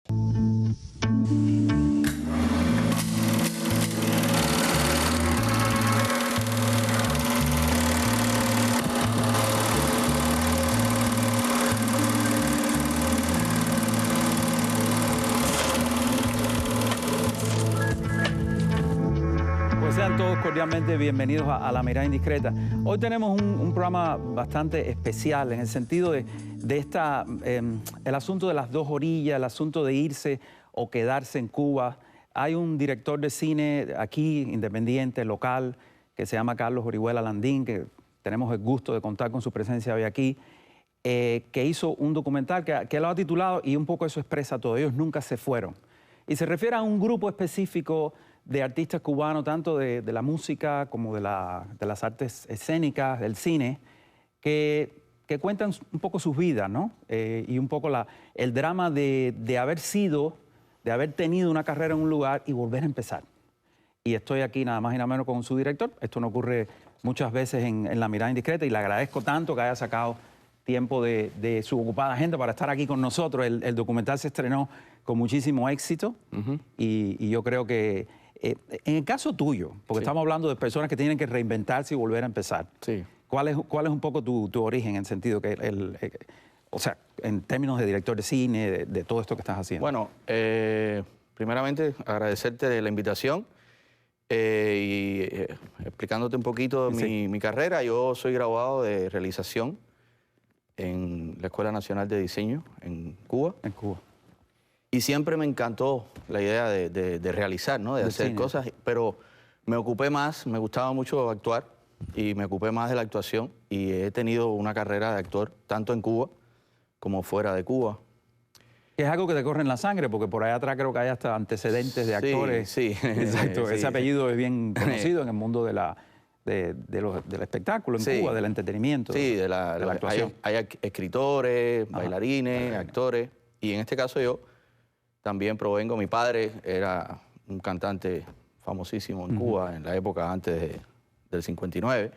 Sean todos cordialmente bienvenidos a La Mirada Indiscreta. Hoy tenemos un programa bastante especial en el sentido de el asunto de las dos orillas, el asunto de irse o quedarse en Cuba. Hay un director de cine aquí, independiente, local, que se llama Carlos Orihuela Landín, que tenemos el gusto de contar con su presencia hoy aquí, que hizo un documental que lo ha titulado, y un poco eso expresa todo, ellos nunca se fueron. Y se refiere a un grupo específico de artistas cubanos, tanto de la música como de las artes escénicas, del cine, que cuentan un poco sus vidas, ¿no? Y un poco el drama de haber tenido una carrera en un lugar y volver a empezar. Y estoy aquí nada más y nada menos con su director. Esto no ocurre muchas veces en La Mirada Indiscreta y le agradezco tanto que haya sacado tiempo de su ocupada agenda para estar aquí con nosotros. El documental se estrenó con muchísimo éxito y yo creo que en el caso tuyo, porque estamos hablando de personas que tienen que reinventarse y volver a empezar, ¿cuál es un poco tu origen en el sentido que o sea, en términos de director de cine, de todo esto que estás haciendo? Bueno, primeramente agradecerte de la invitación y explicándote un poquito mi carrera. Yo soy graduado de realización en la Escuela Nacional de Diseño en Cuba. En Cuba. Y siempre me encantó la idea de realizar, ¿no? De hacer cosas, pero me gustaba mucho actuar y me ocupé más de la actuación y he tenido una carrera de actor tanto en Cuba como fuera de Cuba. Es algo que te corre en la sangre, porque por allá atrás creo que hay hasta antecedentes de actores. Sí. Exacto, ese apellido es bien conocido en el mundo del espectáculo en Cuba, del entretenimiento, de la actuación. Hay escritores, bailarines, actores, y en este caso yo también provengo. Mi padre era un cantante famosísimo en Cuba en la época antes del 59.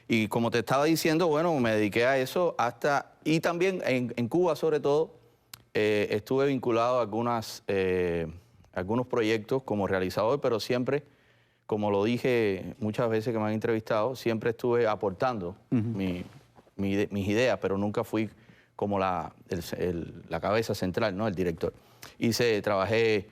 Y como te estaba diciendo, bueno, me dediqué a eso y también en Cuba sobre todo, estuve vinculado a algunos proyectos como realizador, pero siempre, como lo dije muchas veces que me han entrevistado, siempre estuve aportando mis ideas, pero nunca fui como la cabeza central, ¿no? El director. Trabajé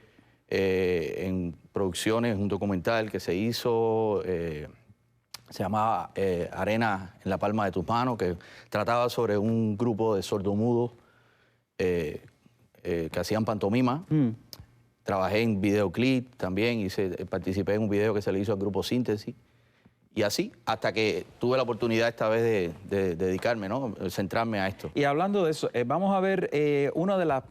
en producciones, un documental que se hizo, se llamaba Arena en la palma de tus manos, que trataba sobre un grupo de sordomudos que hacían pantomima. Trabajé en videoclip también, participé en un video que se le hizo al grupo Síntesis. Y así, hasta que tuve la oportunidad esta vez de dedicarme, ¿no? Centrarme a esto. Y hablando de eso, vamos a ver una de las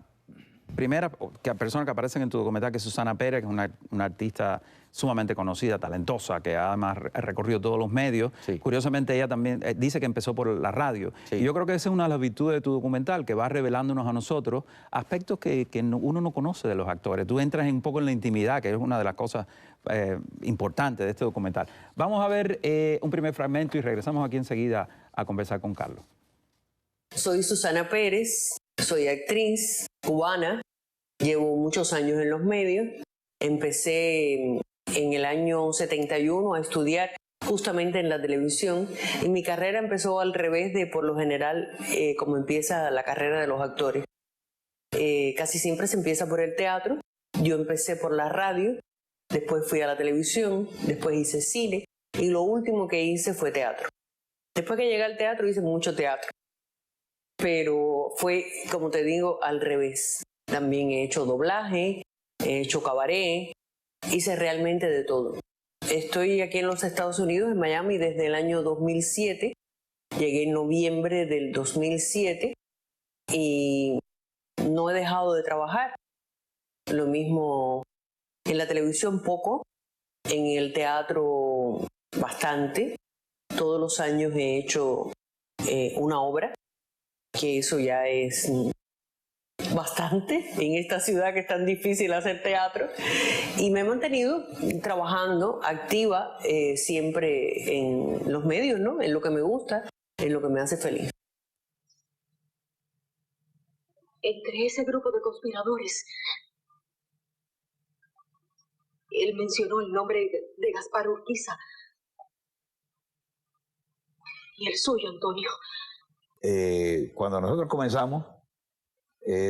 primeras personas que aparecen en tu documental, que es Susana Pérez, que es una artista sumamente conocida, talentosa, que además ha recorrido todos los medios. Curiosamente, ella también dice que empezó por la radio. Y yo creo que esa es una de las virtudes de tu documental, que va revelándonos a nosotros aspectos que uno no conoce de los actores. Tú entras un poco en la intimidad, que es una de las cosas importantes de este documental. Vamos a ver un primer fragmento y regresamos aquí enseguida a conversar con Carlos. Soy Susana Pérez, soy actriz cubana, llevo muchos años en los medios. Empecé en el año 71 a estudiar justamente en la televisión y mi carrera empezó al revés de por lo general como empieza la carrera de los actores. Casi siempre se empieza por el teatro. Yo empecé por la radio, después fui a la televisión, después hice cine y lo último que hice fue teatro. Después que llegué al teatro hice mucho teatro, pero fue, como te digo, al revés. También he hecho doblaje, he hecho cabaret, hice realmente de todo. Estoy aquí en los Estados Unidos, en Miami, desde el año 2007. Llegué en noviembre del 2007 y no he dejado de trabajar. Lo mismo en la televisión poco, en el teatro bastante. Todos los años he hecho una obra, que eso ya es bastante en esta ciudad que es tan difícil hacer teatro, y me he mantenido trabajando activa siempre en los medios, ¿no? En lo que me gusta, en lo que me hace feliz. entre ese grupo de conspiradores. Él mencionó el nombre de Gaspar Urquiza. Y el suyo, Antonio. Cuando nosotros comenzamos,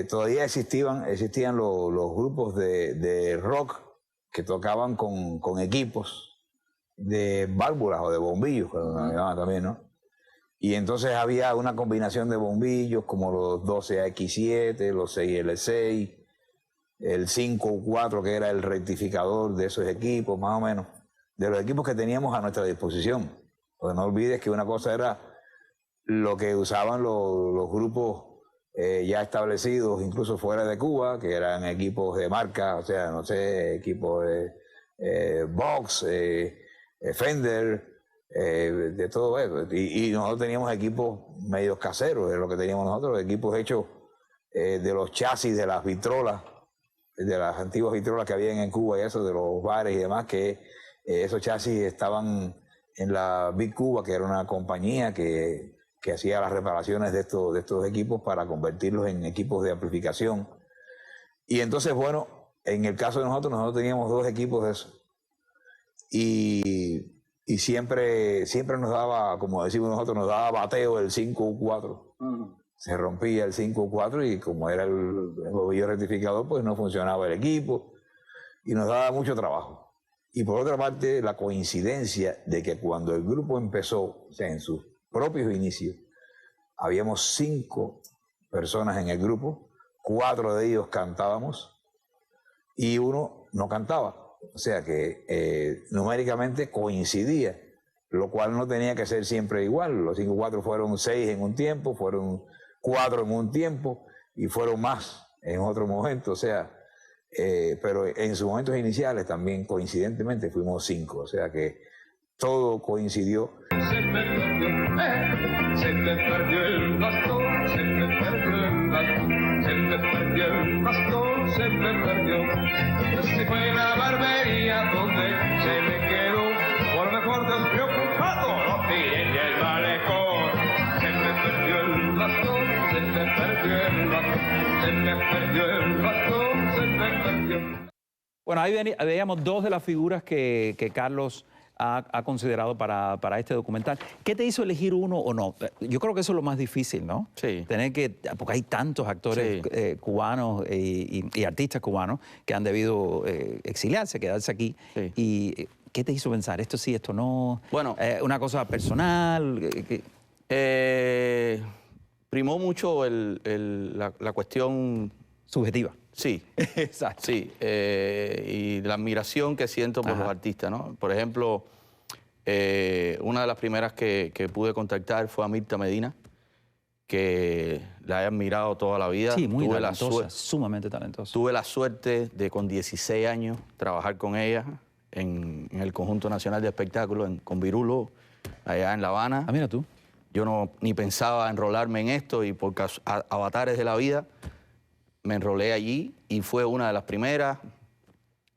todavía existían los grupos de rock que tocaban con equipos de válvulas o de bombillos, que lo llamaban también, ¿no? Y entonces había una combinación de bombillos como los 12AX7, los 6L6, el 5U4, que era el rectificador de esos equipos, más o menos, de los equipos que teníamos a nuestra disposición. Porque no olvides que una cosa era lo que usaban los grupos ya establecidos, incluso fuera de Cuba, que eran equipos de marca, o sea, no sé, equipos de Vox, Fender, de todo eso. Y nosotros teníamos equipos medios caseros, es lo que teníamos nosotros, equipos hechos de los chasis de las vitrolas, de las antiguas vitrolas que habían en Cuba y eso, de los bares y demás, que esos chasis estaban en la Big Cuba, que era una compañía que hacía las reparaciones de estos equipos para convertirlos en equipos de amplificación. Y entonces, bueno, en el caso de nosotros teníamos 2 equipos de eso. Y siempre nos daba, como decimos nosotros, nos daba bateo el 5U4. Se rompía el 5U4 y como era el bombillo rectificador, pues no funcionaba el equipo y nos daba mucho trabajo. Y por otra parte, la coincidencia de que cuando el grupo empezó, o sea, en sus propios inicios, habíamos 5 personas en el grupo, 4 de ellos cantábamos y 1 no cantaba. O sea que numéricamente coincidía, lo cual no tenía que ser siempre igual. Los 5U4 fueron 6 en un tiempo, fueron 4 en un tiempo y fueron más en otro momento. O sea, pero en sus momentos iniciales también coincidentemente fuimos 5. O sea que todo coincidió. Se me perdió el bastón, se me perdió el bastón, se me perdió el bastón, se me perdió. Si fue la barbería donde se me quedó, por mejor despreocupado, lo tiré en el malecón. Se me perdió el bastón, se me perdió el bastón, se me perdió el bastón, se me perdió. Bueno, ahí veíamos 2 de las figuras que Carlos ha considerado para este documental. ¿Qué te hizo elegir uno o no? Yo creo que eso es lo más difícil, ¿no? Sí. Porque hay tantos actores cubanos y artistas cubanos que han debido exiliarse, quedarse aquí. Sí. ¿Y qué te hizo pensar? ¿Esto sí, esto no? Bueno. ¿Una cosa personal? Primó mucho la cuestión subjetiva. Sí, exacto. Sí, y la admiración que siento por los artistas, ¿no? Por ejemplo, una de las primeras que pude contactar fue a Mirta Medina, que la he admirado toda la vida. Sí, muy talentosa, sumamente talentosa. Tuve la suerte de con 16 años trabajar con ella en el Conjunto Nacional de Espectáculos, con Virulo, allá en La Habana. Ah, mira tú. Yo ni pensaba enrolarme en esto y por avatares de la vida me enrolé allí y fue una de las primeras.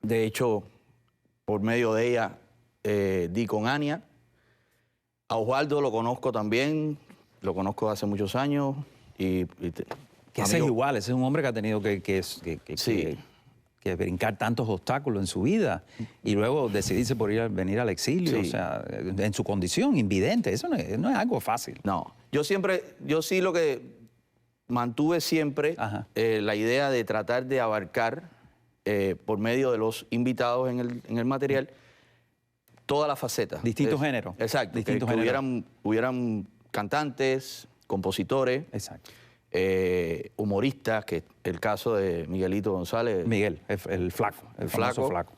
De hecho, por medio de ella di con Ania. A Osvaldo lo conozco también, lo conozco hace muchos años. Que ese es igual, ese es un hombre que ha tenido que brincar tantos obstáculos en su vida y luego decidirse por venir al exilio, o sea, en su condición invidente. Eso no es algo fácil. No, yo sí lo que mantuve siempre la idea de tratar de abarcar, por medio de los invitados en el material, todas las facetas. Distintos géneros. Exacto. Distintos géneros. Hubieran cantantes, compositores, humoristas, que es el caso de Miguelito González. Miguel, el flaco, el famoso flaco.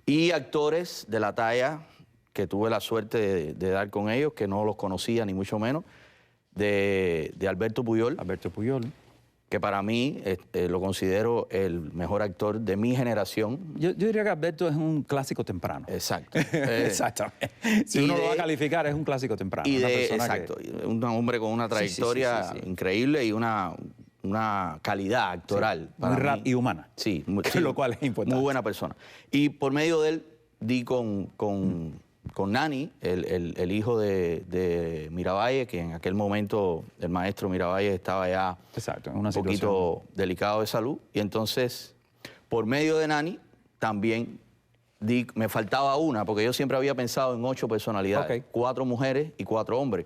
Y actores de la talla que tuve la suerte de dar con ellos, que no los conocía ni mucho menos, de Alberto Puyol. Alberto Puyol. Que para mí lo considero el mejor actor de mi generación. Yo diría que Alberto es un clásico temprano. Exacto. Exactamente. Si uno lo va a calificar, es un clásico temprano. Exacto. Un hombre con una trayectoria increíble y una calidad actoral. Muy rap y humana. Sí. Lo cual es importante. Muy buena persona. Y por medio de él di con con Nani, el hijo de Miravalle, que en aquel momento el maestro Miravalle estaba ya Exacto, en una un poquito situación delicado de salud. Y entonces, por medio de Nani, también me faltaba una, porque yo siempre había pensado en 8 personalidades, Ok. 4 mujeres y 4 hombres.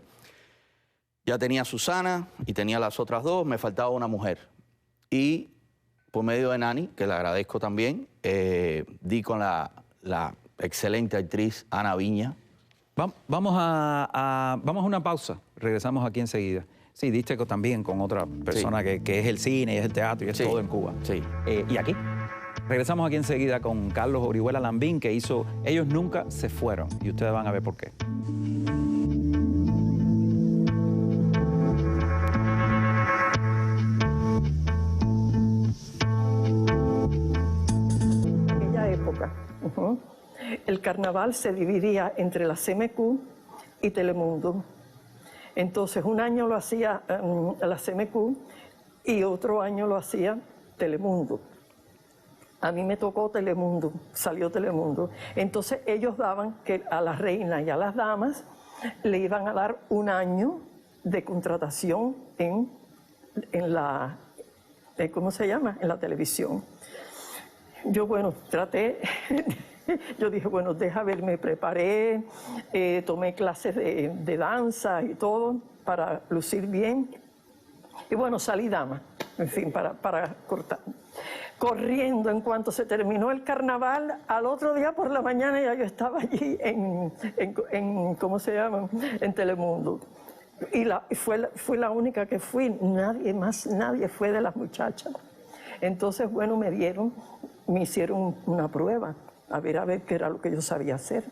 Ya tenía a Susana y tenía las otras 2, me faltaba una mujer. Y por medio de Nani, que le agradezco también, di con la excelente actriz Ana Viña. Vamos a una pausa. Regresamos aquí enseguida. Sí, diste también con otra persona que es el cine, es el teatro y es Sí. todo en Cuba. Sí. Y aquí. Regresamos aquí enseguida con Carlos Orihuela Lambín, que hizo Ellos Nunca Se Fueron. Y ustedes van a ver por qué. En aquella época, el carnaval se dividía entre la CMQ y Telemundo. Entonces, un año lo hacía la CMQ y otro año lo hacía Telemundo. A mí me tocó Telemundo, salió Telemundo. Entonces, ellos daban que a las reinas y a las damas le iban a dar un año de contratación en la, ¿cómo se llama? En la televisión. Yo, bueno, traté, yo dije, bueno, deja ver, me preparé, tomé clases de danza y todo para lucir bien. Y bueno, salí dama, en fin, para cortar. Corriendo, en cuanto se terminó el carnaval, al otro día por la mañana ya yo estaba allí en ¿cómo se llama? En Telemundo. Y fue la única que fui, nadie fue de las muchachas. Entonces, bueno, me hicieron una prueba, a ver qué era lo que yo sabía hacer.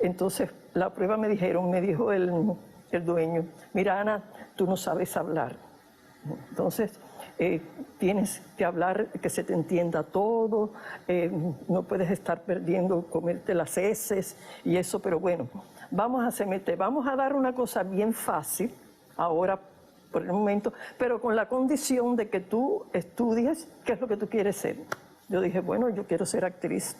Entonces, la prueba me dijo el dueño, mira, Ana, tú no sabes hablar. Entonces, tienes que hablar, que se te entienda todo, no puedes estar comerte las heces y eso, pero bueno, vamos a dar una cosa bien fácil, ahora por el momento, pero con la condición de que tú estudies qué es lo que tú quieres ser. Yo dije, bueno, yo quiero ser actriz.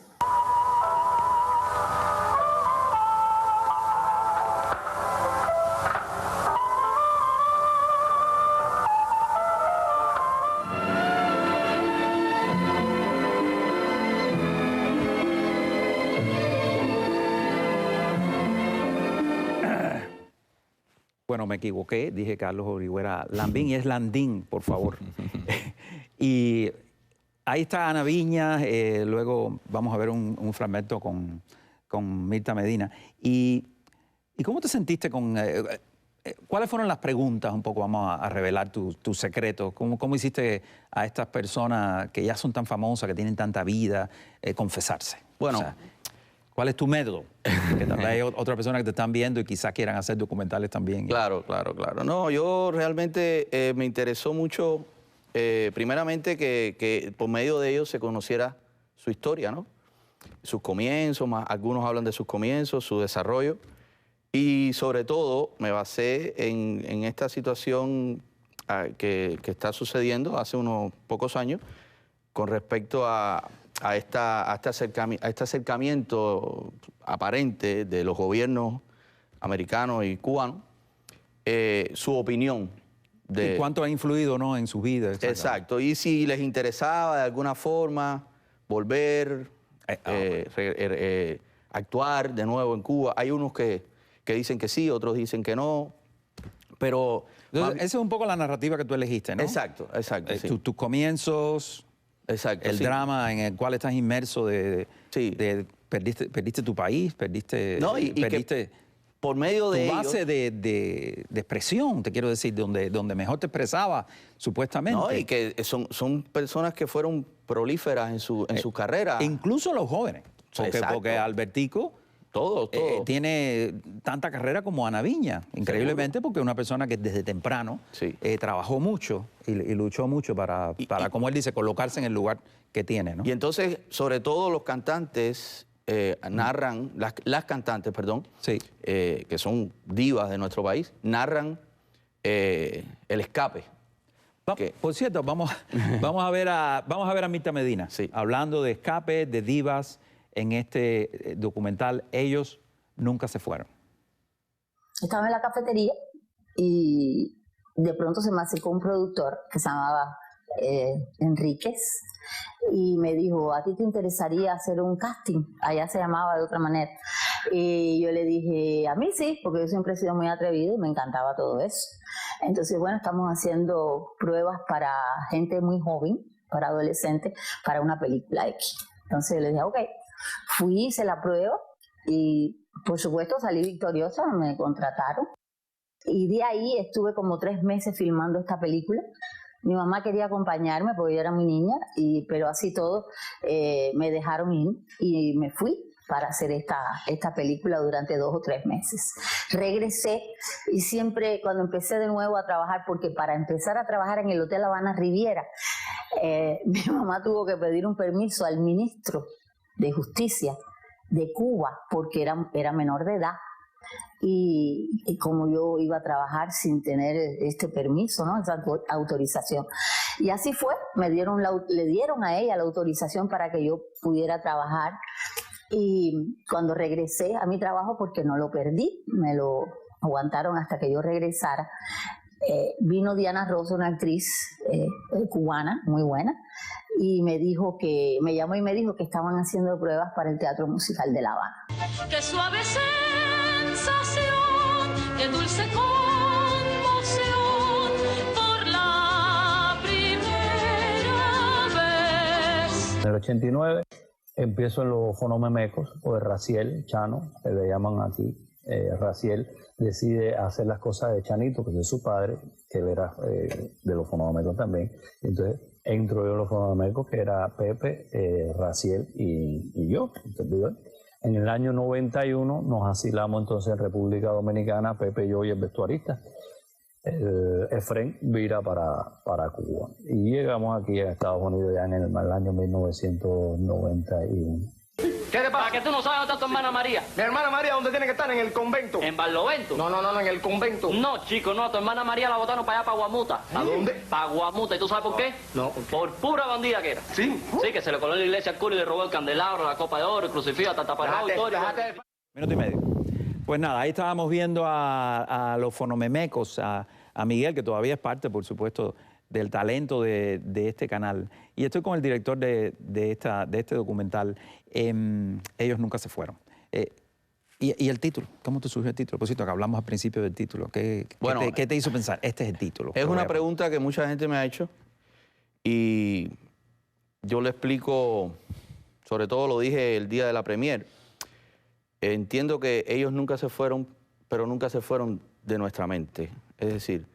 Bueno, me equivoqué, dije Carlos Orihuela Lambín y es Landín, por favor. Y ahí está Ana Viña, luego vamos a ver un fragmento con Mirta Medina. ¿Y cómo te sentiste con... ¿cuáles fueron las preguntas? Un poco vamos a revelar tus secretos. ¿Cómo hiciste a estas personas que ya son tan famosas, que tienen tanta vida, confesarse? Bueno... O sea, ¿cuál es tu método? Que tal vez hay otras personas que te están viendo y quizás quieran hacer documentales también. Claro. No, yo realmente me interesó mucho, primeramente, que por medio de ellos se conociera su historia, ¿no? Sus comienzos, algunos hablan de sus comienzos, su desarrollo. Y sobre todo me basé en esta situación que está sucediendo hace unos pocos años con respecto a este acercamiento aparente de los gobiernos americanos y cubanos, su opinión. ¿Y cuánto ha influido, no, en su vida? Exacto. Y si les interesaba de alguna forma volver, actuar de nuevo en Cuba. Hay unos que dicen que sí, otros dicen que no, pero... Entonces, esa es un poco la narrativa que tú elegiste, ¿no? Exacto. Sí. Tus comienzos... Exacto, el drama en el cual estás inmerso perdiste tu país, perdiste que por medio de tu ellos, base de expresión, te quiero decir, donde mejor te expresaba, supuestamente. No, y que son personas que fueron prolíferas en su carrera. Incluso los jóvenes, porque Albertico... Todo. Tiene tanta carrera como Ana Viña, increíblemente, porque es una persona que desde temprano trabajó mucho y luchó mucho para, como él dice, colocarse en el lugar que tiene, ¿no? Y entonces, sobre todo los cantantes narran, las cantantes, perdón, que son divas de nuestro país, narran el escape. Por cierto, vamos a ver a Mirta Medina, hablando de escape, de divas, en este documental Ellos nunca se fueron. Estaba en la cafetería y de pronto se me acercó un productor que se llamaba Enríquez y me dijo, ¿a ti te interesaría hacer un casting? Allá se llamaba de otra manera. Y yo le dije, a mí sí, porque yo siempre he sido muy atrevida y me encantaba todo eso. Entonces, bueno, estamos haciendo pruebas para gente muy joven, para adolescentes, para una película X. Entonces yo le dije, ok, fui, hice la prueba y por supuesto salí victoriosa, me contrataron. Y de ahí estuve como 3 meses filmando esta película. Mi mamá quería acompañarme porque yo era muy niña, pero así todo me dejaron ir y me fui para hacer esta película durante 2 o 3 meses. Regresé y siempre cuando empecé de nuevo a trabajar, porque para empezar a trabajar en el Hotel Habana Riviera, mi mamá tuvo que pedir un permiso al ministro de Justicia de Cuba porque era menor de edad. Y como yo iba a trabajar sin tener este permiso, ¿no? Esa autorización. Y así fue, le dieron a ella la autorización para que yo pudiera trabajar. Y cuando regresé a mi trabajo, porque no lo perdí, me lo aguantaron hasta que yo regresara, vino Diana Rosa, una actriz cubana muy buena, y me llamó y me dijo que estaban haciendo pruebas para el Teatro Musical de La Habana. Qué suave sensación, qué dulce conmoción por la primera vez. En el 89 empiezo en los fonomemecos, pues Raciel, Chano, que le llaman aquí, Raciel decide hacer las cosas de Chanito, que es su padre, que él era de los fonomemecos también. Entonces entro yo en los fonomemecos, que era Pepe, Raciel y yo, ¿entendido? En el año 91 nos asilamos entonces en República Dominicana, Pepe, yo y el vestuarista. Efrén vira para Cuba. Y llegamos aquí a Estados Unidos ya en el año 1991. ¿Qué te pasa? Que tú no sabes dónde está tu hermana María. Mi hermana María, ¿dónde tiene que estar? En el convento. ¿En Barlovento? No, en el convento. No, chico, no, tu hermana María la botaron para allá, para Guamuta. ¿A dónde? Para Guamuta. ¿Y tú sabes por qué? No. Por pura bandida que era. ¿Sí? Sí, que se le coló en la iglesia al cura y le robó el candelabro, la copa de oro, el crucifijo, hasta taparrado y todo. Minuto y medio. Pues nada, ahí estábamos viendo a los fonomemecos, a Miguel, que todavía es parte, por supuesto, del talento de este canal. Y estoy con el director de este documental. Ellos nunca se fueron. Y el título, ¿cómo te surgió el título? Por cierto, que hablamos al principio del título. ¿Qué te hizo pensar? Este es el título. Es una pregunta que mucha gente me ha hecho y yo le explico, sobre todo lo dije el día de la premier. Entiendo que ellos nunca se fueron, pero nunca se fueron de nuestra mente. Es decir,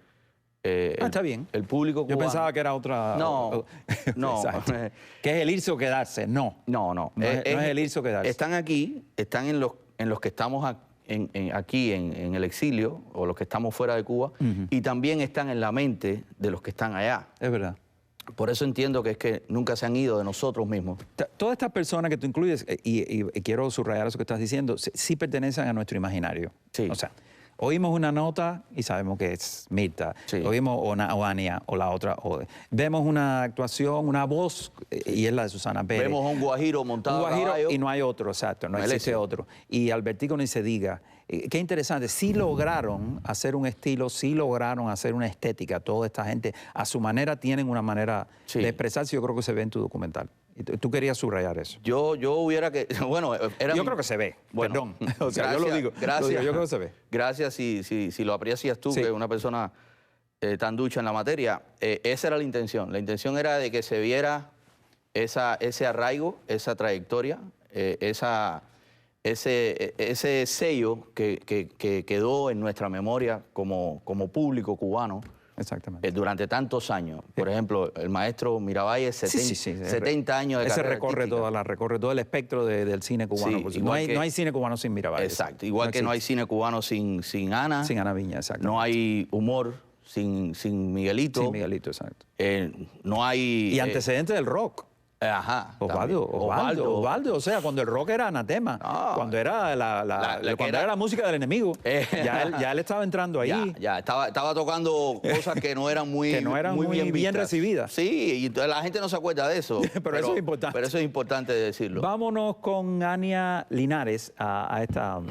está bien. El público cubano. Yo pensaba que era otra... No. ¿Que es el irse o quedarse? No. No. No es el irse o quedarse. Están aquí, están en los que estamos aquí en el exilio, o los que estamos fuera de Cuba, y también están en la mente de los que están allá. Es verdad. Por eso entiendo que es que nunca se han ido de nosotros mismos. Todas estas personas que tú incluyes, y quiero subrayar eso que estás diciendo, sí pertenecen a nuestro imaginario. Sí. O sea, oímos una nota y sabemos que es Mirta. Sí. Oímos o Ania o la otra. Vemos una actuación, una voz, y es la de Susana Pérez. Vemos a un guajiro montado a caballo. Y no hay otro, exacto, no existe otro. Y Albertico ni se diga. Qué interesante, sí lograron hacer un estilo, sí lograron hacer una estética. Toda esta gente, a su manera, tienen una manera de expresarse. Yo creo que se ve en tu documental. Y tú querías subrayar eso. Yo hubiera que... Bueno, yo creo que se ve, bueno, perdón. O sea, gracias, yo lo digo. Gracias. Yo creo que se ve. Gracias si lo aprecias tú, que es una persona tan ducha en la materia. Esa era la intención. La intención era de que se viera ese arraigo, esa trayectoria, ese sello que quedó en nuestra memoria como público cubano. Exactamente. Durante tantos años. Por ejemplo, el maestro Miravalle, 70 años de carrera artística. recorre todo el espectro del cine cubano. No hay cine cubano sin Miravalle. Exacto. Igual que no hay cine cubano sin Ana. Sin Ana Viña, exacto. No hay humor sin Miguelito. Sin Miguelito, exacto. No hay... Y antecedentes del rock. Ajá. Osvaldo. O sea, cuando el rock era anatema, cuando era la música del enemigo, ya él estaba entrando ahí. Ya estaba tocando cosas que no eran muy, bien recibidas. Sí, y la gente no se acuerda de eso. pero eso es importante. Pero eso es importante decirlo. Vámonos con Ania Linares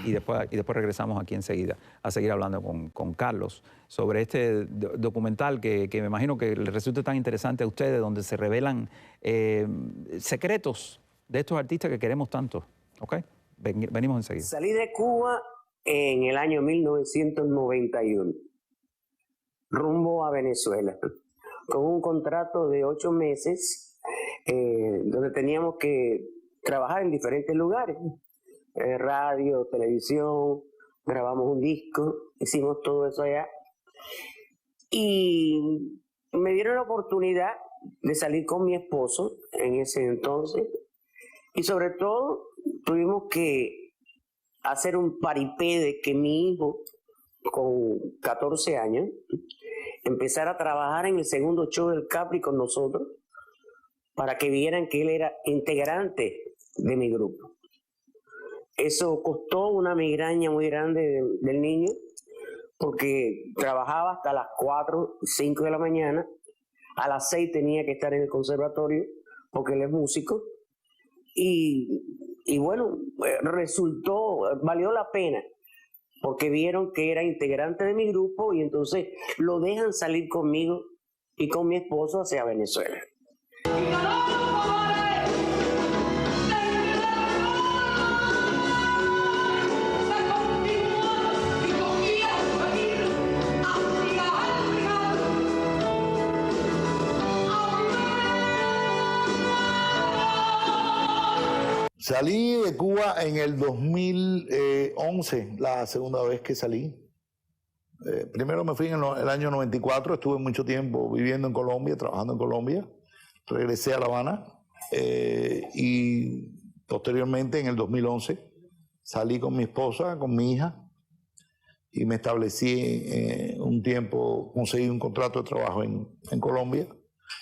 y después regresamos aquí enseguida a seguir hablando con Carlos sobre este documental que me imagino que les resulta tan interesante a ustedes, donde se revelan secretos de estos artistas que queremos tanto. ¿Ok? Venimos enseguida. Salí de Cuba en el año 1991, rumbo a Venezuela, con un contrato de 8 meses, donde teníamos que trabajar en diferentes lugares, radio, televisión, grabamos un disco, hicimos todo eso allá. Y me dieron la oportunidad de salir con mi esposo en ese entonces. Y sobre todo tuvimos que hacer un paripé de que mi hijo, con 14 años, empezara a trabajar en el segundo show del Capri con nosotros, para que vieran que él era integrante de mi grupo. Eso costó una migraña muy grande del niño, porque trabajaba hasta las 4, 5 de la mañana, a las 6 tenía que estar en el conservatorio, porque él es músico, y bueno, valió la pena, porque vieron que era integrante de mi grupo, y entonces lo dejan salir conmigo y con mi esposo hacia Venezuela. Salí de Cuba en el 2011, la segunda vez que salí. Primero me fui en el año 94, estuve mucho tiempo viviendo en Colombia, trabajando en Colombia. Regresé a La Habana y posteriormente en el 2011 salí con mi esposa, con mi hija, y me establecí un tiempo, conseguí un contrato de trabajo en Colombia,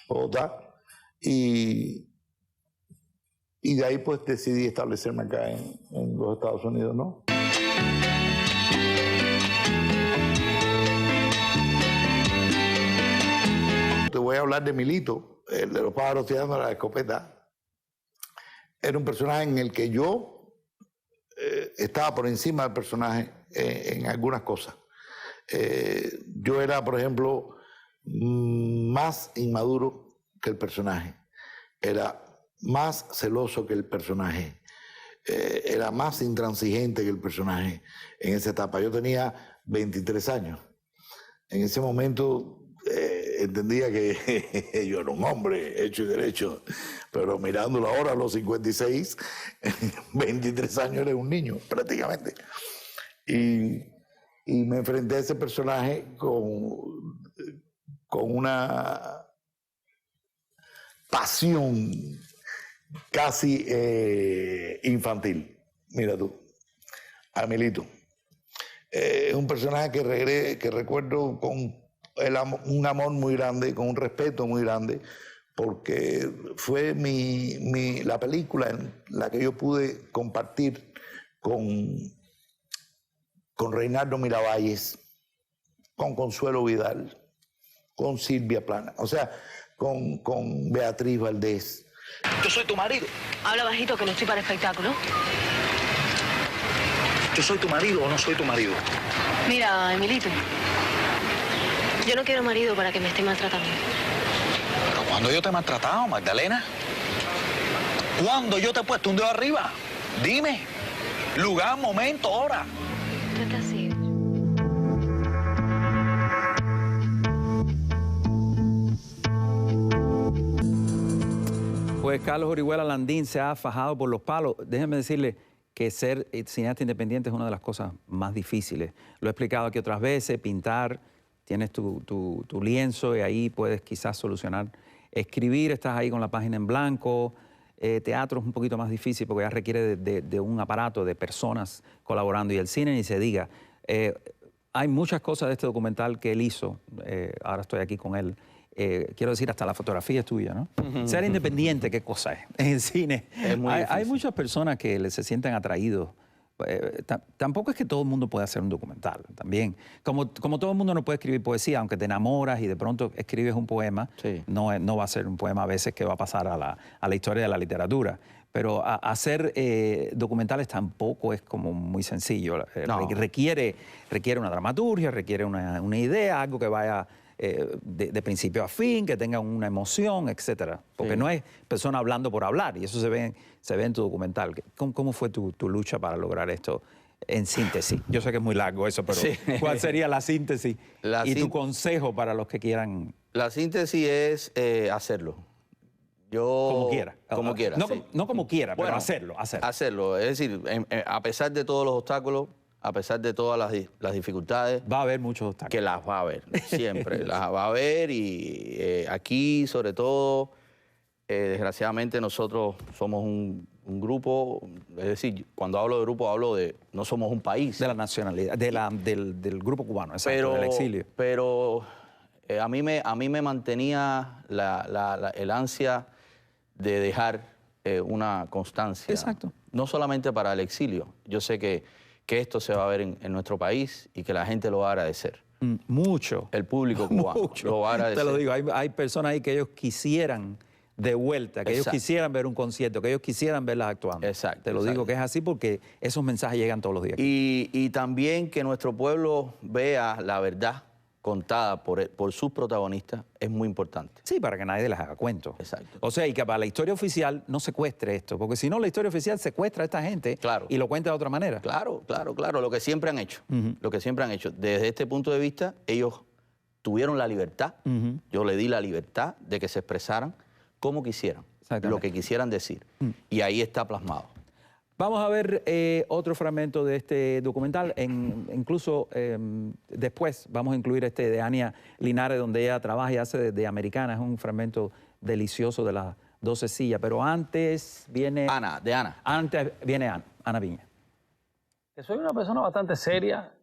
Bogotá, y de ahí pues decidí establecerme acá en los Estados Unidos, ¿no? Te voy a hablar de Milito, el de los pájaros tirando la escopeta. Era un personaje en el que yo estaba por encima del personaje en algunas cosas. Yo era, por ejemplo, más inmaduro que el personaje. Era más celoso que el personaje, era más intransigente que el personaje en esa etapa. Yo tenía 23 años. En ese momento entendía que yo era un hombre hecho y derecho, pero mirándolo ahora a los 56, 23 años era un niño prácticamente. Y me enfrenté a ese personaje con una pasión casi infantil. Mira tú, a Milito. Es un personaje que recuerdo con un amor muy grande, con un respeto muy grande, porque fue la película en la que yo pude compartir con Reinaldo Miravalles, con Consuelo Vidal, con Silvia Plana, o sea, con Beatriz Valdés. Yo soy tu marido. Habla bajito, que no estoy para espectáculo. ¿Yo soy tu marido o no soy tu marido? Mira, Emilito, yo no quiero marido para que me esté maltratando. ¿Pero cuándo yo te he maltratado, Magdalena? ¿Cuándo yo te he puesto un dedo arriba? Dime. Lugar, momento, hora. Tú estás así. Pues Carlos Orihuela Landín se ha fajado por los palos. Déjenme decirle que ser cineasta independiente es una de las cosas más difíciles. Lo he explicado aquí otras veces, pintar, tienes tu lienzo y ahí puedes quizás solucionar. Escribir, estás ahí con la página en blanco. Teatro es un poquito más difícil porque ya requiere de un aparato, de personas colaborando. Y el cine ni se diga. Hay muchas cosas de este documental que él hizo, ahora estoy aquí con él, quiero decir, hasta la fotografía es tuya, ¿no? Ser independiente, ¿qué cosa es? En el cine Es muy hay difícil. muchas personas que se sienten atraídos. Tampoco es que todo el mundo pueda hacer un documental, también. Como todo el mundo no puede escribir poesía, aunque te enamoras y de pronto escribes un poema, no va a ser un poema a veces que va a pasar a la historia de la literatura. Pero hacer documentales tampoco es como muy sencillo. Requiere una dramaturgia, requiere una idea, algo que vaya de principio a fin, que tenga una emoción, etcétera. Porque no es persona hablando por hablar, y eso se ve en tu documental. ¿Cómo fue tu lucha para lograr esto en síntesis? Yo sé que es muy largo eso, pero ¿cuál sería la síntesis tu consejo para los que quieran? La síntesis es hacerlo. Como quiera. Como quiera. No como quiera, pero Bueno, hacerlo. Hacerlo. Es decir, a pesar de todos los obstáculos, a pesar de todas las dificultades. Va a haber muchos obstáculos. Que las va a haber, siempre. Las va a haber y aquí, sobre todo, desgraciadamente nosotros somos un grupo, es decir, cuando hablo de grupo hablo de, no somos un país. De la nacionalidad, del grupo cubano, exacto, del exilio. Pero a mí me mantenía el ansia de dejar una constancia. Exacto. No solamente para el exilio. Yo sé que esto se va a ver en nuestro país y que la gente lo va a agradecer. Mucho. El público cubano lo va a agradecer. Te lo digo, hay personas ahí que ellos quisieran de vuelta, que ellos quisieran ver un concierto, que ellos quisieran verlas actuando. Exacto. Te lo digo que es así porque esos mensajes llegan todos los días. Y también que nuestro pueblo vea la verdad contada por sus protagonistas es muy importante. Sí, para que nadie les haga cuento. Exacto. O sea, y que para la historia oficial no secuestre esto, porque si no la historia oficial secuestra a esta gente y lo cuenta de otra manera. Claro, lo que siempre han hecho. Lo que siempre han hecho. Desde este punto de vista, ellos tuvieron la libertad, yo le di la libertad de que se expresaran como quisieran, lo que quisieran decir. Y ahí está plasmado. Vamos a ver otro fragmento de este documental. Incluso después vamos a incluir este de Ania Linares, donde ella trabaja y hace de americana. Es un fragmento delicioso de las 12 sillas. Pero antes viene... Ana. Antes viene Ana Viña. Soy una persona bastante seria.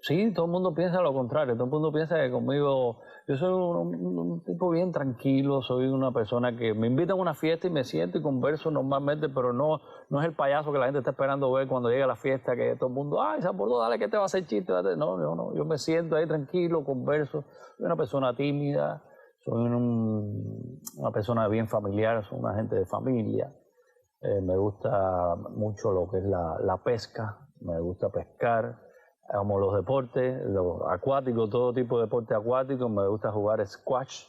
Sí, todo el mundo piensa lo contrario. Todo el mundo piensa que conmigo... Yo soy un tipo bien tranquilo, soy una persona que me invitan a una fiesta y me siento y converso normalmente, pero no es el payaso que la gente está esperando ver cuando llega a la fiesta, que todo el mundo, ay, se aportó, dale, que te va a hacer chiste. No, yo me siento ahí tranquilo, converso. Soy una persona tímida, soy una persona bien familiar, soy una gente de familia. Me gusta mucho lo que es la pesca, me gusta pescar. Como los deportes, los acuáticos, todo tipo de deporte acuático. Me gusta jugar squash,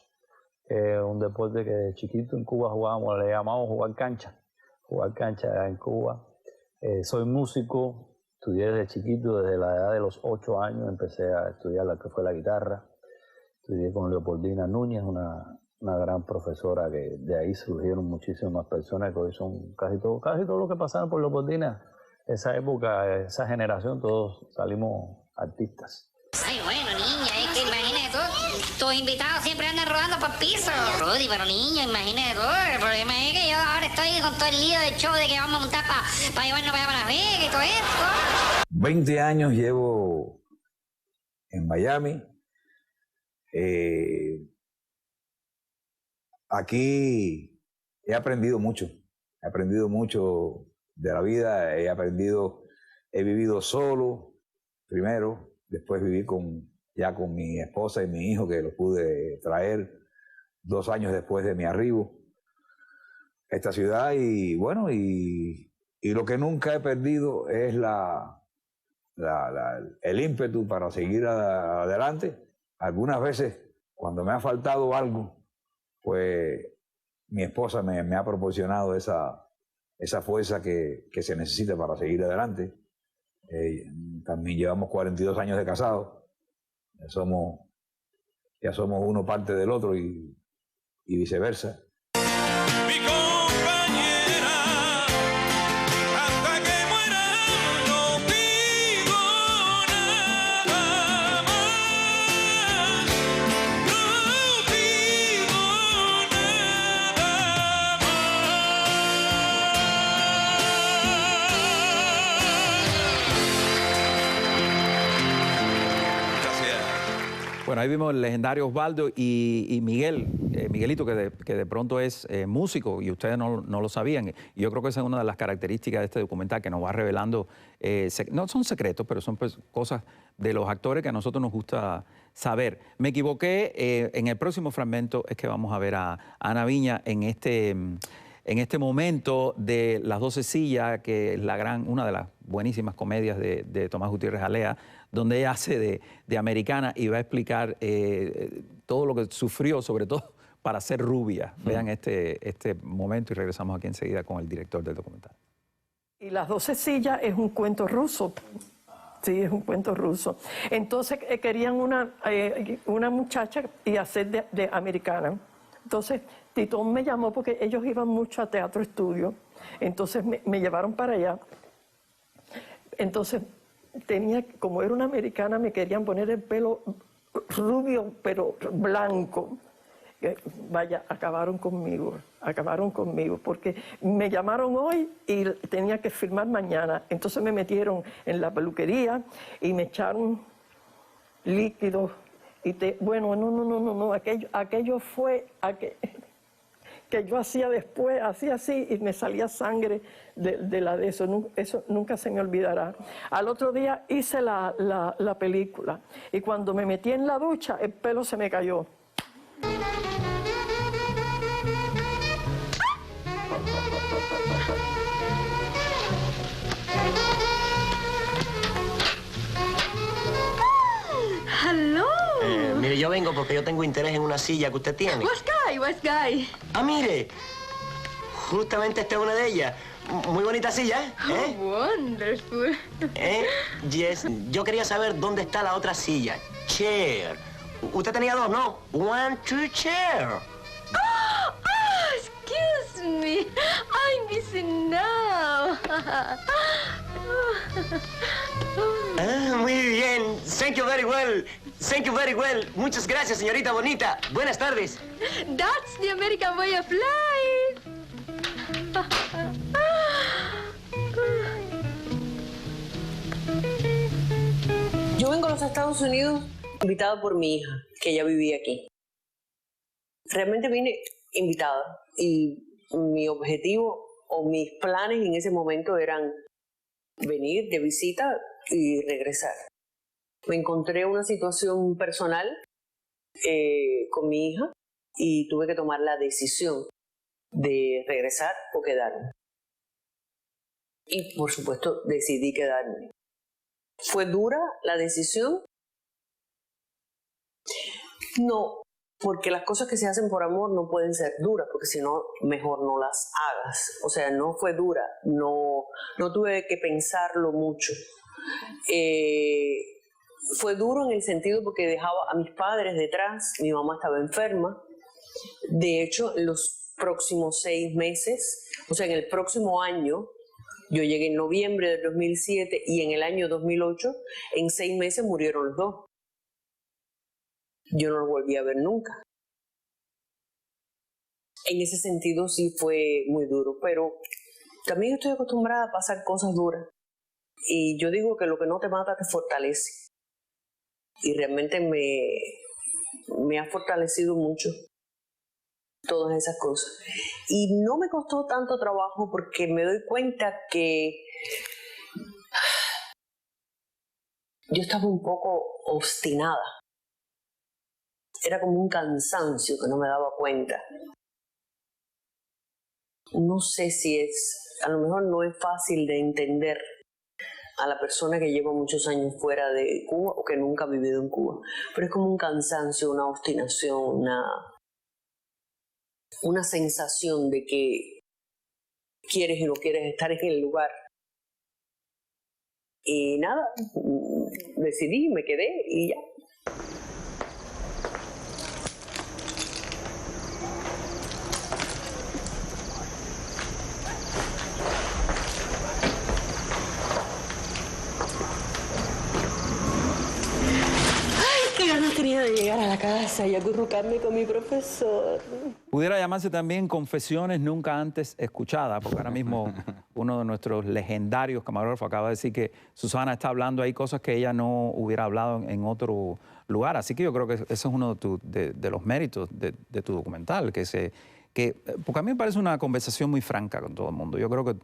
un deporte que de chiquito en Cuba jugábamos, le llamamos jugar cancha en Cuba. Soy músico, estudié desde chiquito, desde la edad de los 8 años, empecé a estudiar lo que fue la guitarra. Estudié con Leopoldina Núñez, una gran profesora, que de ahí surgieron muchísimas personas que hoy son casi todos los que pasaron por Leopoldina. Esa época, esa generación, todos salimos artistas. Ay, bueno, niña, es que imagínate tú, tus invitados siempre andan rodando por piso. Rudy, pero niño, imagínate tú, el problema es que yo ahora estoy con todo el lío del show de que vamos a montar para llevarnos para allá para Las Vegas y todo esto. 20 años llevo en Miami. Aquí he aprendido mucho de la vida, he vivido solo primero, después viví ya con mi esposa y mi hijo, que los pude traer 2 años después de mi arribo a esta ciudad. Y bueno, y lo que nunca he perdido es el ímpetu para seguir adelante. Algunas veces, cuando me ha faltado algo, pues mi esposa me ha proporcionado esa fuerza que se necesita para seguir adelante. También llevamos 42 años de casados. Ya somos uno parte del otro y viceversa. Bueno, Bueno, ahí vimos el legendario Osvaldo y Miguel, Miguelito, que de pronto es músico y ustedes no lo sabían. Y yo creo que esa es una de las características de este documental que nos va revelando, no son secretos, pero son pues, cosas de los actores que a nosotros nos gusta saber. Me equivoqué, en el próximo fragmento es que vamos a ver a Ana Viña en este momento de Las 12 sillas, que es una de las buenísimas comedias de Tomás Gutiérrez Alea, donde ella hace de americana y va a explicar todo lo que sufrió, sobre todo para ser rubia. Vean este momento y regresamos aquí enseguida con el director del documental. Y Las 12 sillas es un cuento ruso. Sí, es un cuento ruso. Entonces querían una muchacha y hacer de americana. Entonces Titón me llamó porque ellos iban mucho a Teatro Estudio. Entonces me llevaron para allá. Entonces como era una americana, me querían poner el pelo rubio, pero blanco. Vaya, acabaron conmigo, porque me llamaron hoy y tenía que firmar mañana. Entonces me metieron en la peluquería y me echaron líquidos. Bueno, no, aquello fue que yo hacía después, hacía así y me salía sangre de eso. Eso nunca se me olvidará. Al otro día hice la película y cuando me metí en la ducha, el pelo se me cayó. Hello. Mire, yo vengo porque yo tengo interés en una silla que usted tiene. What guy? Ah, mire, justamente esta es una de ellas. Muy bonita silla, ¿eh? Oh, wonderful. Yes. Yo quería saber dónde está la otra silla. Chair. Usted tenía dos, ¿no? 1, 2, chair. Excuse me. I'm missing now. Muy bien. Thank you very well. Thank you very well. Muchas gracias, señorita bonita. Buenas tardes. That's the American way of life. Yo vengo a los Estados Unidos invitada por mi hija, que ella vivía aquí. Realmente vine invitada y mi objetivo o mis planes en ese momento eran venir de visita y regresar. Me encontré una situación personal con mi hija y tuve que tomar la decisión de regresar o quedarme. Y por supuesto decidí quedarme. ¿Fue dura la decisión? No, porque las cosas que se hacen por amor no pueden ser duras, porque si no, mejor no las hagas. O sea, no fue dura, no tuve que pensarlo mucho. Fue duro en el sentido porque dejaba a mis padres detrás, mi mamá estaba enferma. De hecho, en los próximos 6 meses, o sea, en el próximo año, yo llegué en noviembre del 2007 y en el año 2008, en 6 meses murieron los dos. Yo no los volví a ver nunca. En ese sentido sí fue muy duro, pero también estoy acostumbrada a pasar cosas duras. Y yo digo que lo que no te mata te fortalece. Y realmente me ha fortalecido mucho todas esas cosas. Y no me costó tanto trabajo porque me doy cuenta que yo estaba un poco obstinada. Era como un cansancio que no me daba cuenta. No sé si a lo mejor no es fácil de entender a la persona que lleva muchos años fuera de Cuba o que nunca ha vivido en Cuba. Pero es como un cansancio, una obstinación, una sensación de que quieres y no quieres estar en el lugar. Y nada, decidí, me quedé y ya. Tenía de llegar a la casa y acurrucarme con mi profesor. Pudiera llamarse también Confesiones Nunca Antes Escuchadas, porque ahora mismo uno de nuestros legendarios camarógrafos, acaba de decir que Susana está hablando ahí cosas que ella no hubiera hablado en otro lugar. Así que yo creo que eso es uno de los méritos de tu documental, porque a mí me parece una conversación muy franca con todo el mundo. Yo creo que,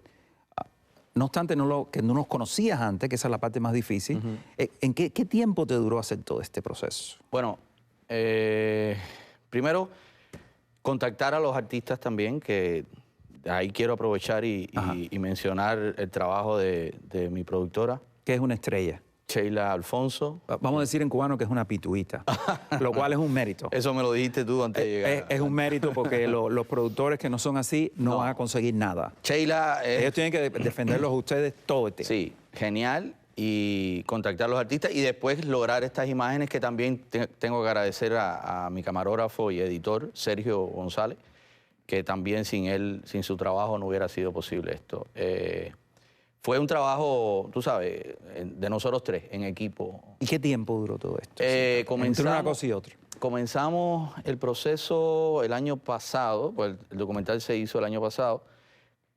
no obstante que no nos conocías antes, que esa es la parte más difícil, ¿en qué tiempo te duró hacer todo este proceso? Bueno, primero, contactar a los artistas también, que ahí quiero aprovechar y mencionar el trabajo de mi productora. Que es una estrella. Sheila Alfonso. Vamos a decir en cubano que es una pituita, lo cual es un mérito. Eso me lo dijiste tú antes de llegar. Es un mérito porque los productores que no son así no van a conseguir nada. Sheila... Ellos tienen que defenderlos a ustedes todo el tiempo. Sí, genial. Y contactar a los artistas y después lograr estas imágenes, que también tengo que agradecer a mi camarógrafo y editor, Sergio González, que también sin su trabajo no hubiera sido posible esto. Fue un trabajo, tú sabes, de nosotros tres, en equipo. ¿Y qué tiempo duró todo esto? Entre una cosa y otra. Comenzamos el proceso el año pasado, pues el documental se hizo el año pasado.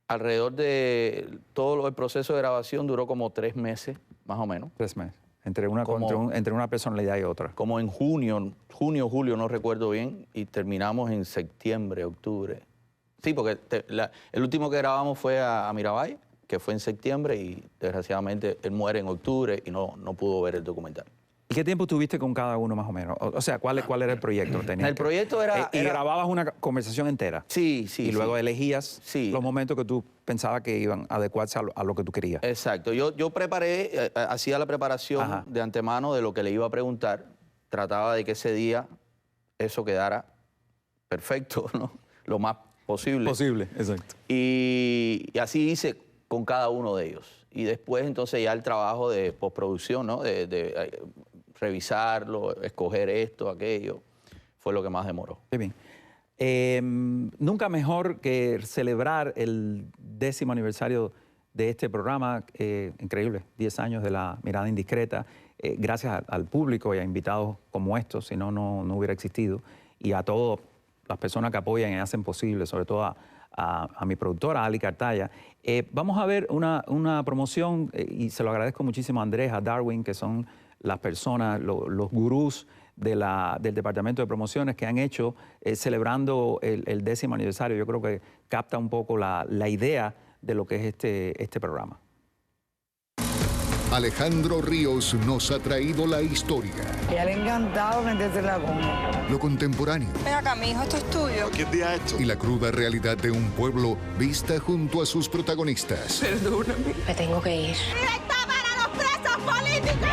Alrededor de todo el proceso de grabación duró como 3 meses, más o menos. 3 meses, entre una personalidad y otra. Como en junio, julio, no recuerdo bien, y terminamos en septiembre, octubre. Sí, porque el último que grabamos fue a Mirabai, que fue en septiembre, y desgraciadamente él muere en octubre y no pudo ver el documental. ¿Y qué tiempo tuviste con cada uno más o menos? O sea, ¿cuál era el proyecto? El proyecto era... ¿Y grababas una conversación entera? Sí. Y luego elegías los momentos que tú pensabas que iban a adecuarse a lo que tú querías. Exacto. Yo preparé, hacía la preparación de antemano de lo que le iba a preguntar. Trataba de que ese día eso quedara perfecto, ¿no? Lo más posible. Posible, exacto. Y así hice con cada uno de ellos. Y después entonces ya el trabajo de postproducción, ¿no? De revisarlo, escoger esto, aquello, fue lo que más demoró. Qué bien. Nunca mejor que celebrar el 10º aniversario de este programa, increíble, 10 años de La Mirada Indiscreta, gracias al público y a invitados como estos, si no hubiera existido, y a todas las personas que apoyan y hacen posible, sobre todo a mi productora, Ali Cartaya. Vamos a ver una promoción, y se lo agradezco muchísimo a Andrés, a Darwin, que son las personas, los gurús del Departamento de Promociones que han hecho celebrando el 10º aniversario. Yo creo que capta un poco la idea de lo que es este programa. Alejandro Ríos nos ha traído la historia. Y a él le encantaba meterse la goma. Lo contemporáneo. Ven acá, mijo, esto es tuyo. ¿Qué día esto? Y la cruda realidad de un pueblo vista junto a sus protagonistas. Perdóname. Me tengo que ir. ¡Directa para los presos políticos!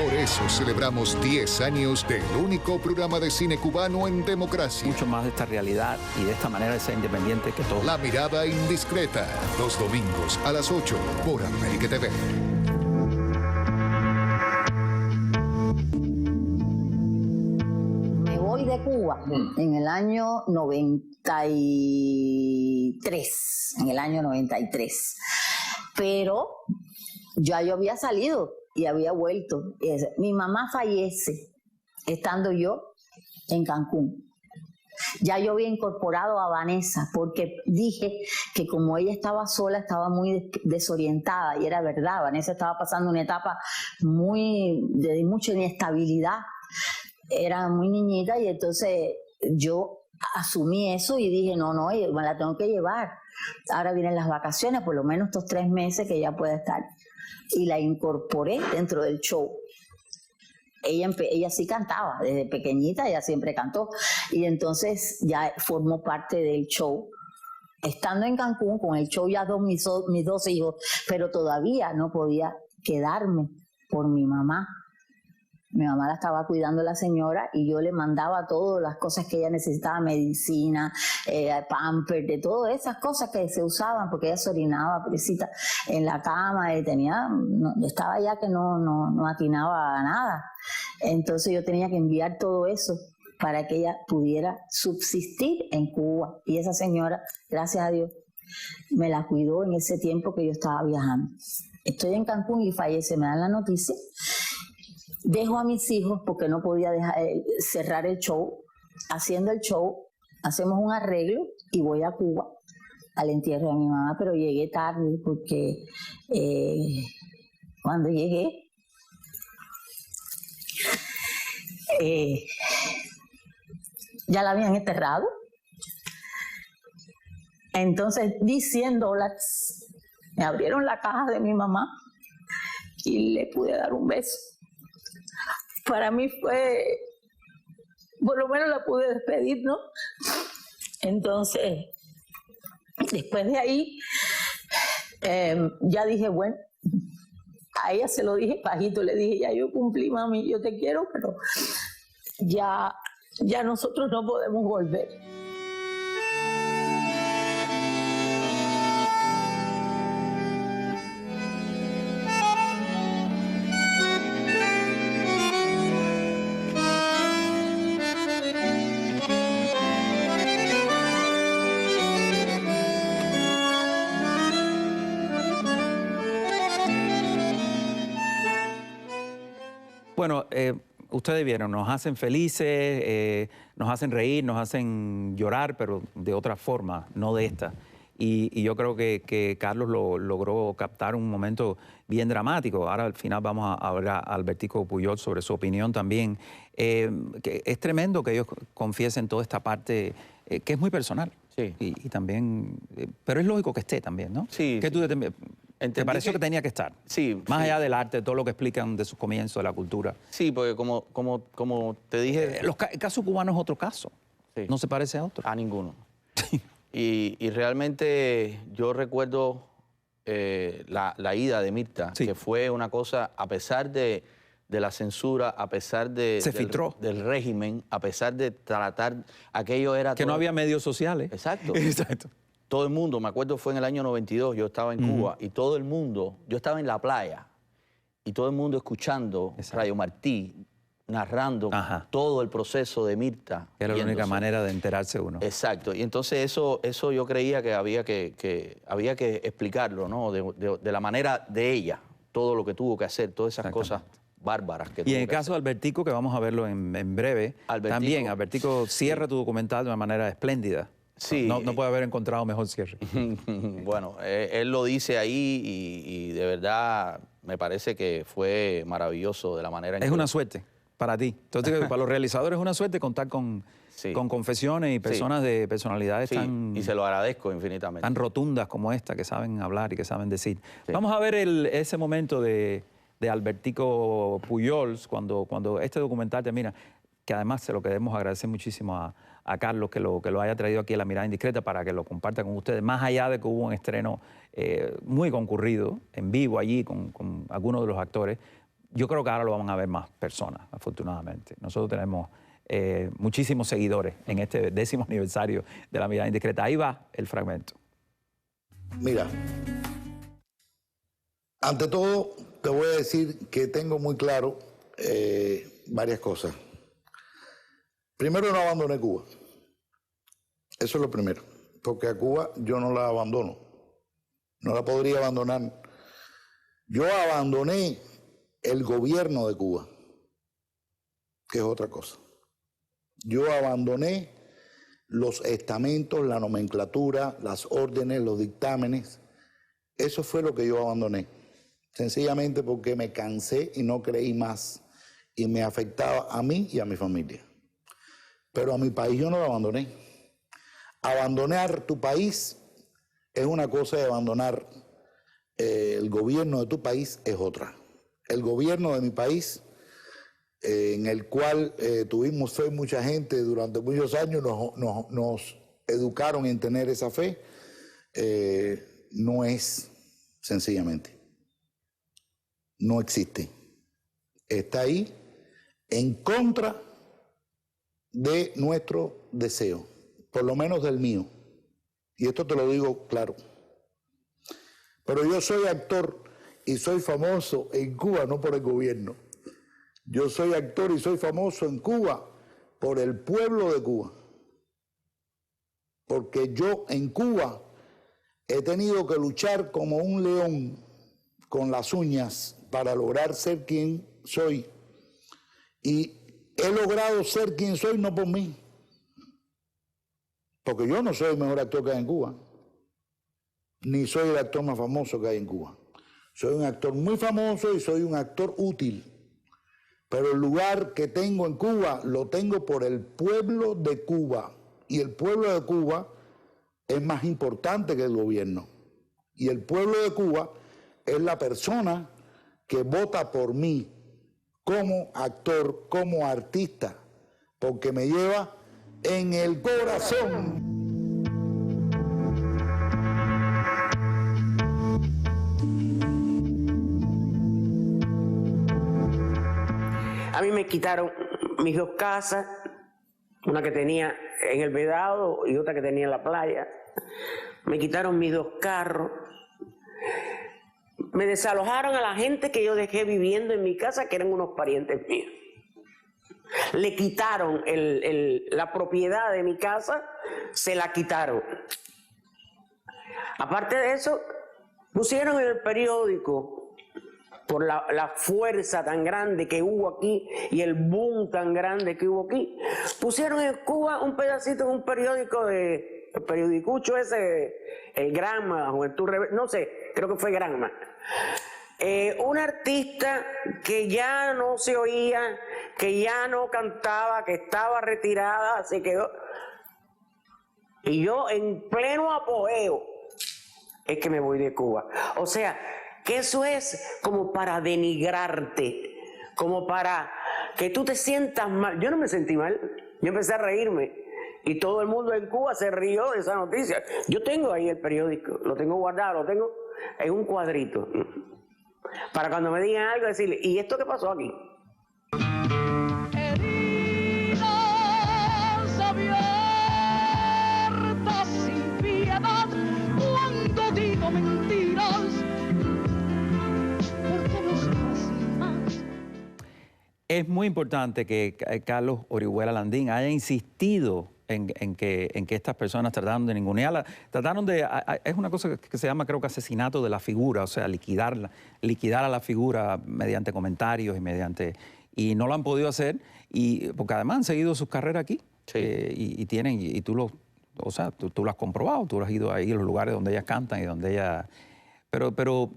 Por eso celebramos 10 años del único programa de cine cubano en democracia. Mucho más de esta realidad y de esta manera de ser independiente que todo. La Mirada Indiscreta, los domingos a las 8 por América TV. De Cuba en el año 93, pero ya yo había salido y había vuelto. Mi mamá fallece estando yo en Cancún. Ya yo había incorporado a Vanessa porque dije que como ella estaba sola, estaba muy desorientada, y era verdad, Vanessa estaba pasando una etapa de mucha inestabilidad. Era muy niñita, y entonces yo asumí eso y dije, no, me la tengo que llevar. Ahora vienen las vacaciones, por lo menos estos 3 meses que ella puede estar. Y la incorporé dentro del show. Ella sí cantaba, desde pequeñita ella siempre cantó. Y entonces ya formó parte del show. Estando en Cancún, con el show ya mis 2 hijos, pero todavía no podía quedarme por mi mamá. Mi mamá la estaba cuidando la señora y yo le mandaba todas las cosas que ella necesitaba, medicina, pamper, de todas esas cosas que se usaban, porque ella se orinaba pobrecita en la cama, estaba ya que no atinaba a nada. Entonces yo tenía que enviar todo eso para que ella pudiera subsistir en Cuba. Y esa señora, gracias a Dios, me la cuidó en ese tiempo que yo estaba viajando. Estoy en Cancún y fallece, me dan la noticia. Dejo a mis hijos porque no podía cerrar el show. Haciendo el show, hacemos un arreglo y voy a Cuba. al entierro de mi mamá, pero llegué tarde porque cuando llegué ya la habían enterrado. Entonces di $100, me abrieron la caja de mi mamá y le pude dar un beso. Para mí fue, por lo menos la pude despedir, ¿no? Entonces, después de ahí, ya dije, bueno, a ella se lo dije bajito, le dije, ya yo cumplí, mami, yo te quiero, pero ya nosotros no podemos volver. Bueno, ustedes vieron, nos hacen felices, nos hacen reír, nos hacen llorar, pero de otra forma, no de esta. Y yo creo que Carlos logró captar un momento bien dramático. Ahora al final vamos a ver a Albertico Pujol sobre su opinión también. Que es tremendo que ellos confiesen toda esta parte que es muy personal. Sí. Y también, pero es lógico que esté también, ¿no? Sí. ¿Qué tú ¿Te pareció que tenía que estar? Sí. Más sí. allá del arte, todo lo que explican de sus comienzos, de la cultura. Sí, porque como te dije... El caso cubano es otro caso. Sí. No se parece a otro. A ninguno. y realmente yo recuerdo la ida de Mirta, que fue una cosa, a pesar de la censura, a pesar del régimen, a pesar de tratar... Aquello era... Que no había medios sociales. Exacto. Exacto. Todo el mundo, me acuerdo fue en el año 92, yo estaba en Cuba y todo el mundo, yo estaba en la playa y todo el mundo escuchando Radio Martí, narrando todo el proceso de Mirta. Era la única manera de enterarse uno. Exacto, y entonces eso yo creía que había que explicarlo, ¿no? De la manera de ella, todo lo que tuvo que hacer, todas esas cosas bárbaras que tuvo. Y en el caso de Albertico, que vamos a verlo en breve, también Albertico cierra tu documental de una manera espléndida. Sí. No puede haber encontrado mejor cierre. Bueno, él lo dice ahí y de verdad me parece que fue maravilloso de la manera en que... Es una suerte para ti. Entonces, para los realizadores es una suerte contar con confesiones y personas de personalidades tan... Y se lo agradezco infinitamente. Tan rotundas como esta, que saben hablar y que saben decir. Vamos a ver ese momento de Albertico Pujols cuando este documental termina, que además se lo queremos agradecer muchísimo a Carlos que lo haya traído aquí a La Mirada Indiscreta para que lo comparta con ustedes, más allá de que hubo un estreno muy concurrido, en vivo allí con algunos de los actores. Yo creo que ahora lo van a ver más personas, afortunadamente. Nosotros tenemos muchísimos seguidores en este 10º aniversario de La Mirada Indiscreta. Ahí va el fragmento. Mira, ante todo te voy a decir que tengo muy claro varias cosas. Primero, no abandoné Cuba. Eso es lo primero. Porque a Cuba yo no la abandono. No la podría abandonar. Yo abandoné el gobierno de Cuba, que es otra cosa. Yo abandoné los estamentos, la nomenclatura, las órdenes, los dictámenes. Eso fue lo que yo abandoné. Sencillamente porque me cansé y no creí más. Y me afectaba a mí y a mi familia. Pero a mi país yo no lo abandoné. Abandonar tu país es una cosa y abandonar el gobierno de tu país es otra. El gobierno de mi país, en el cual tuvimos fe mucha gente durante muchos años, nos educaron en tener esa fe, no es sencillamente. No existe. Está ahí en contra de nuestro deseo, por lo menos del mío. Y esto te lo digo claro. Pero yo soy actor y soy famoso en Cuba, no por el gobierno. Yo soy actor y soy famoso en Cuba por el pueblo de Cuba. Porque yo en Cuba he tenido que luchar como un león con las uñas para lograr ser quien soy. Y he logrado ser quien soy no por mí, porque yo no soy el mejor actor que hay en Cuba. ni soy el actor más famoso que hay en Cuba. Soy un actor muy famoso y soy un actor útil. Pero el lugar que tengo en Cuba lo tengo por el pueblo de Cuba. Y el pueblo de Cuba es más importante que el gobierno. Y el pueblo de Cuba es la persona que vota por mí como actor, como artista, porque me lleva en el corazón. A mí me quitaron mis 2 casas, una que tenía en el Vedado y otra que tenía en la playa. Me quitaron mis 2 carros. Me desalojaron a la gente que yo dejé viviendo en mi casa, que eran unos parientes míos. Le quitaron la propiedad de mi casa, se la quitaron. Aparte de eso, pusieron en el periódico, por la fuerza tan grande que hubo aquí y el boom tan grande que hubo aquí, pusieron en Cuba un pedacito en un periódico el periodicucho ese, el Granma, Juventud Rebelde, no sé, creo que fue Granma. Un artista que ya no se oía, que ya no cantaba, que estaba retirada, se quedó. Y yo en pleno apogeo es que me voy de Cuba. O sea, que eso es como para denigrarte, como para que tú te sientas mal. Yo no me sentí mal, yo empecé a reírme y todo el mundo en Cuba se rió de esa noticia. Yo tengo ahí el periódico, lo tengo guardado, lo tengo en un cuadrito, para cuando me digan algo decirle, ¿y esto qué pasó aquí? Heridas abiertas sin piedad cuando digo mentiras. Es muy importante que Carlos Orihuela Landín haya insistido en que estas personas trataron de ningunearla, es una cosa que se llama, creo que, asesinato de la figura, o sea, liquidar a la figura mediante comentarios y no lo han podido hacer, porque además han seguido sus carreras aquí, sí. Y tú lo has comprobado, tú has ido ahí a los lugares donde ellas cantan y donde ellas... Pero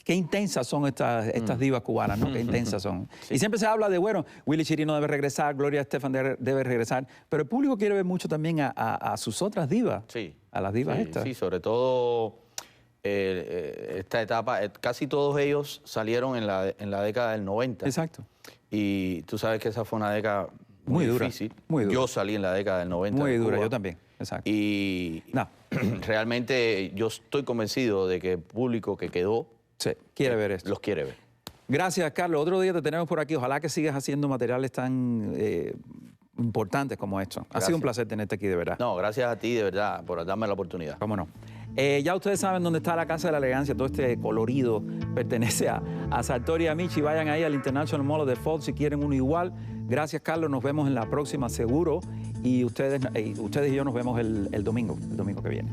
qué intensas son estas divas cubanas, ¿no? Qué intensas son. Sí. Y siempre se habla de, bueno, Willy Chirino debe regresar, Gloria Estefan debe regresar, pero el público quiere ver mucho también a sus otras divas, sí. A las divas estas. Sí, sobre todo esta etapa, casi todos ellos salieron en la década del 90. Exacto. Y tú sabes que esa fue una década muy difícil. Muy dura. Yo salí en la década del 90. Muy dura, yo también. Exacto. Y realmente yo estoy convencido de que el público que quedó quiere ver esto. Los quiere ver. Gracias, Carlos. Otro día te tenemos por aquí. Ojalá que sigas haciendo materiales tan importantes como estos. Ha sido un placer tenerte aquí, de verdad. No, gracias a ti, de verdad, por darme la oportunidad. Cómo no. Ya ustedes saben dónde está la Casa de la Elegancia. Todo este colorido pertenece a Sartori Amici. Vayan ahí al International Mall of the Falls si quieren uno igual. Gracias, Carlos. Nos vemos en la próxima, seguro. Y ustedes y yo nos vemos el domingo que viene.